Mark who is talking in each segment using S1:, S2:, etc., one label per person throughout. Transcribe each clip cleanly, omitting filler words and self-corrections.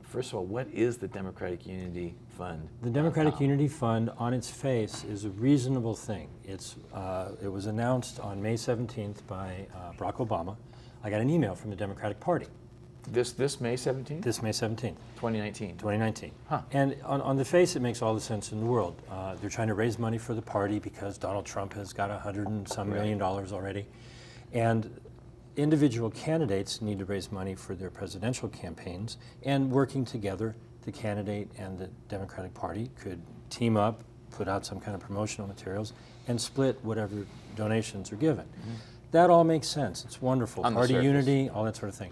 S1: First of all, what is the Democratic Unity Fund?
S2: The Democratic Unity Fund, on its face, is a reasonable thing. It was announced on May 17th by Barack Obama. I got an email from the Democratic Party.
S1: This May 17th?
S2: This May 17th.
S1: 2019.
S2: 2019.
S1: Huh.
S2: And on the face, it makes all the sense in the world. They're trying to raise money for the party because Donald Trump has got $100 and some million already. And individual candidates need to raise money for their presidential campaigns, and working together, the candidate and the Democratic Party could team up, put out some kind of promotional materials, and split whatever donations are given. Mm-hmm. That all makes sense. It's wonderful. Party unity, all that sort of thing.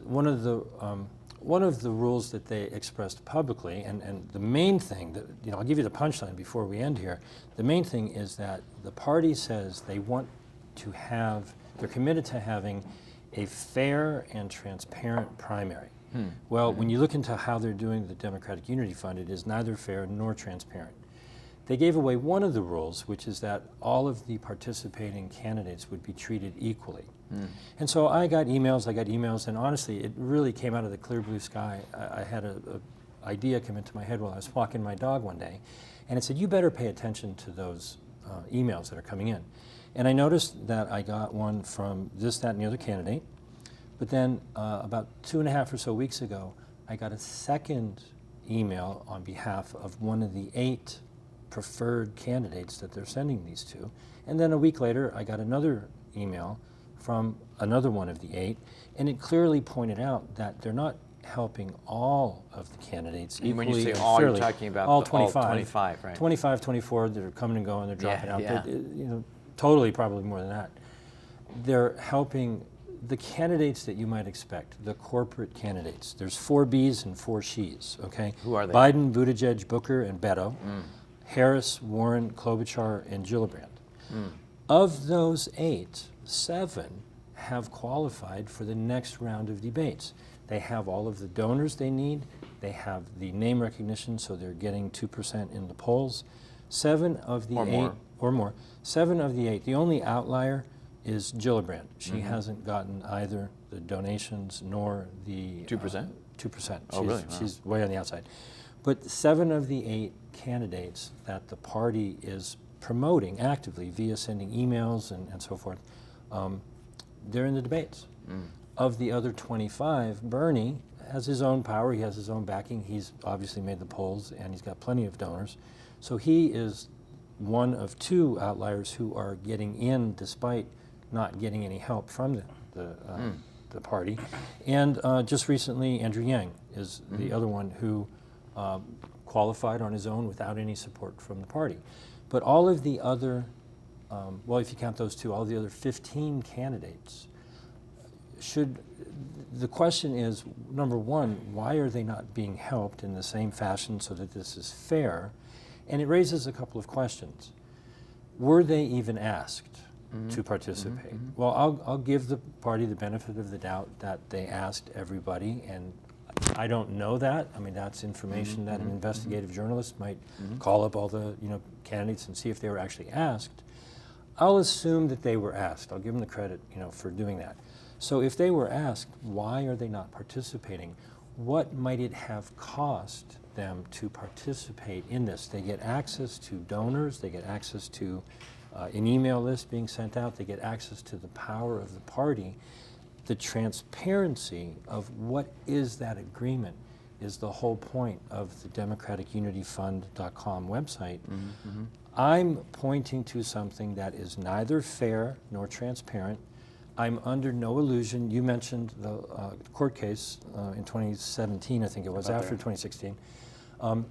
S2: One of the rules that they expressed publicly, and the main thing that, I'll give you the punchline before we end here. The main thing is that the party says they want to have, they're committed to having a fair and transparent primary. Well, when you look into how they're doing the Democratic Unity Fund, it is neither fair nor transparent. They gave away one of the rules, which is that all of the participating candidates would be treated equally. And so I got emails, and honestly, it really came out of the clear blue sky. I had an idea come into my head while I was walking my dog one day, and it said, you better pay attention to those emails that are coming in. And I noticed that I got one from this, that, and the other candidate, but then about 2.5 or so weeks ago, I got a second email on behalf of one of the 8 preferred candidates that they're sending these to. And then a week later, I got another email from another one of the 8, and it clearly pointed out that they're not helping all of the candidates equally.
S1: When you say all,
S2: fairly.
S1: you're talking about
S2: all 25,
S1: all 25, right?
S2: 25, 24, they're coming and going, they're dropping out.
S1: Yeah.
S2: But, totally probably more than that. They're helping the candidates that you might expect, the corporate candidates. There's 4 Bs and 4 She's, okay?
S1: Who are they?
S2: Biden, Buttigieg, Booker, and Beto. Harris, Warren, Klobuchar, and Gillibrand. Of those 8, 7 have qualified for the next round of debates. They have all of the donors they need. They have the name recognition, so they're getting 2% in the polls. 7 of the 8, or more. 7 of the 8. The only outlier is Gillibrand. She hasn't gotten either the donations nor the
S1: 2%.
S2: 2%.
S1: Oh, really? Wow.
S2: She's way on the outside. But 7 of the 8 candidates that the party is promoting actively via sending emails and so forth, they're in the debates. Of the other 25, Bernie has his own power, he has his own backing, he's obviously made the polls, and he's got plenty of donors. So he is one of 2 outliers who are getting in despite not getting any help from the party. And just recently, Andrew Yang is the other one who qualified on his own without any support from the party. But all of the other, well, if you count those 2, all the other 15 candidates the question is, number one, why are they not being helped in the same fashion so that this is fair? And it raises a couple of questions. Were they even asked to participate? Well, I'll give the party the benefit of the doubt that they asked everybody, and I don't know that. I mean, that's information that an investigative journalist might call up all the candidates and see if they were actually asked. I'll assume that they were asked. I'll give them the credit, for doing that. So if they were asked, why are they not participating? What might it have cost them to participate in this? They get access to donors, they get access to an email list being sent out, they get access to the power of the party. The transparency of what is that agreement is the whole point of the DemocraticUnityFund.com website. I'm pointing to something that is neither fair nor transparent. I'm under no illusion. You mentioned the court case in 2017, I think it was, after 2016.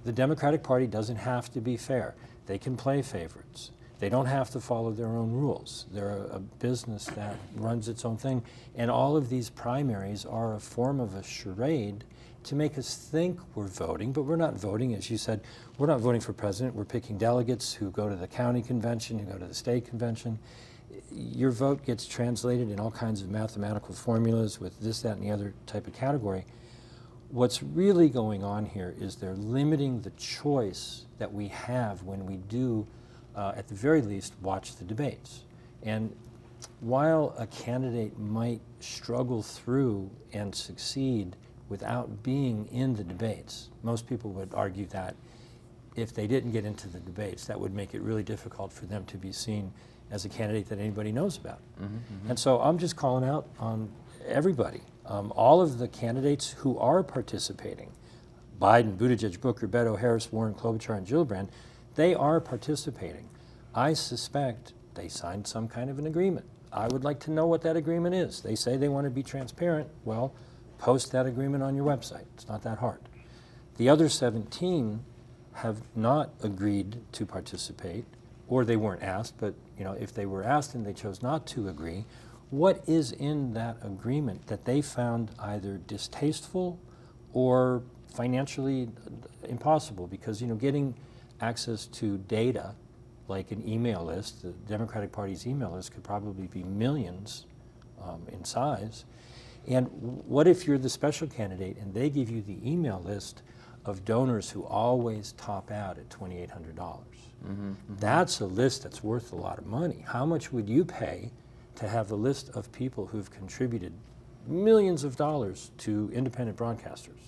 S2: The Democratic Party doesn't have to be fair. They can play favorites. They don't have to follow their own rules. They're a business that runs its own thing. And all of these primaries are a form of a charade to make us think we're voting, but we're not voting. As you said, we're not voting for president. We're picking delegates who go to the county convention, who go to the state convention. Your vote gets translated in all kinds of mathematical formulas with this, that, and the other type of category. What's really going on here is they're limiting the choice that we have when we do, at the very least, watch the debates. And while a candidate might struggle through and succeed without being in the debates. Most people would argue that if they didn't get into the debates, that would make it really difficult for them to be seen as a candidate that anybody knows about. And so I'm just calling out on everybody, all of the candidates who are participating, Biden, Buttigieg, Booker, Beto, Harris, Warren, Klobuchar, and Gillibrand, they are participating. I suspect they signed some kind of an agreement. I would like to know what that agreement is. They say they want to be transparent. Well, post that agreement on your website. It's not that hard. The other 17 have not agreed to participate, or they weren't asked, but if they were asked and they chose not to agree, what is in that agreement that they found either distasteful or financially impossible? Because getting access to data like an email list, the Democratic Party's email list could probably be millions in size. And what if you're the special candidate and they give you the email list of donors who always top out at $2,800? That's a list that's worth a lot of money. How much would you pay to have a list of people who've contributed millions of dollars to independent broadcasters?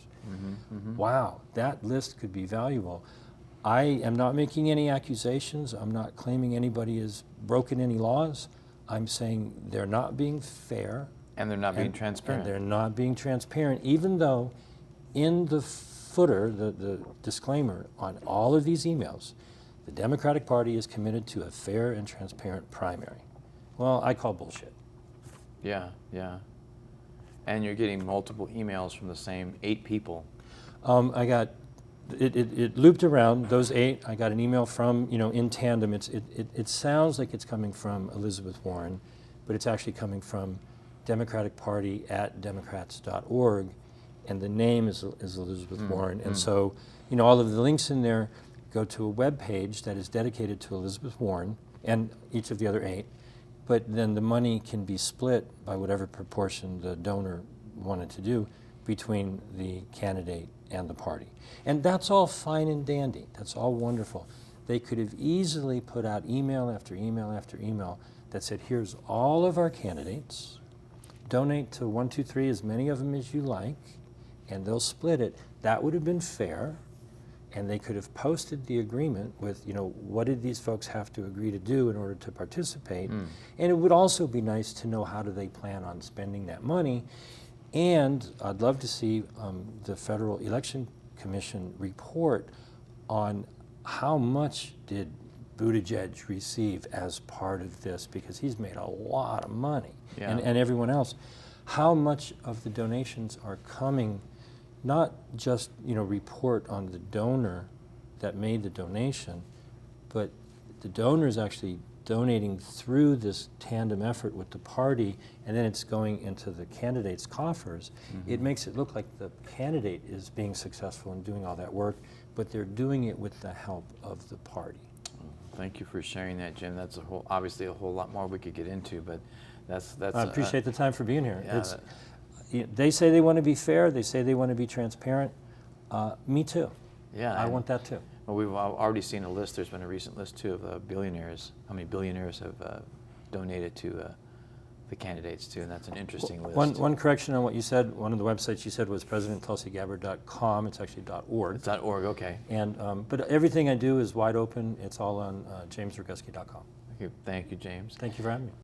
S2: Wow, that list could be valuable. I am not making any accusations. I'm not claiming anybody has broken any laws. I'm saying they're not being fair.
S1: And they're not being transparent.
S2: And they're not being transparent, even though in the footer, the disclaimer on all of these emails, the Democratic Party is committed to a fair and transparent primary. Well, I call bullshit.
S1: Yeah, yeah. And you're getting multiple emails from the same 8 people.
S2: I got, it looped around, those 8. I got an email from, in tandem. It sounds like it's coming from Elizabeth Warren, but it's actually coming from Democratic Party at democrats.org, and the name is Elizabeth Warren. And so, all of the links in there go to a web page that is dedicated to Elizabeth Warren and each of the other 8, but then the money can be split by whatever proportion the donor wanted to do between the candidate and the party. And that's all fine and dandy. That's all wonderful. They could have easily put out email after email after email that said, here's all of our candidates, donate to 1, 2, 3, as many of them as you like, and they'll split it. That would have been fair, and they could have posted the agreement with, what did these folks have to agree to do in order to participate? And it would also be nice to know how do they plan on spending that money. And I'd love to see the Federal Election Commission report on how much did Buttigieg receive as part of this, because he's made a lot of money, and everyone else. How much of the donations are coming, not just report on the donor that made the donation, but the donor is actually donating through this tandem effort with the party, and then it's going into the candidate's coffers. It makes it look like the candidate is being successful in doing all that work, but they're doing it with the help of the party.
S1: Thank you for sharing that, Jim. That's obviously a whole lot more we could get into, but that's.
S2: I appreciate the time for being here.
S1: Yeah,
S2: They say they want to be fair. They say they want to be transparent. Me too.
S1: Yeah,
S2: I want that too.
S1: Well, we've already seen a list. There's been a recent list too of billionaires. How many billionaires have donated to the candidates too? And that's an interesting list.
S2: One correction on what you said. One of the websites you said was presidenttulsigabbard.com. It's actually .org.
S1: It's .org. Okay.
S2: And but everything I do is wide open. It's all on jamesroguski.com.
S1: Thank you, James.
S2: Thank you for having me.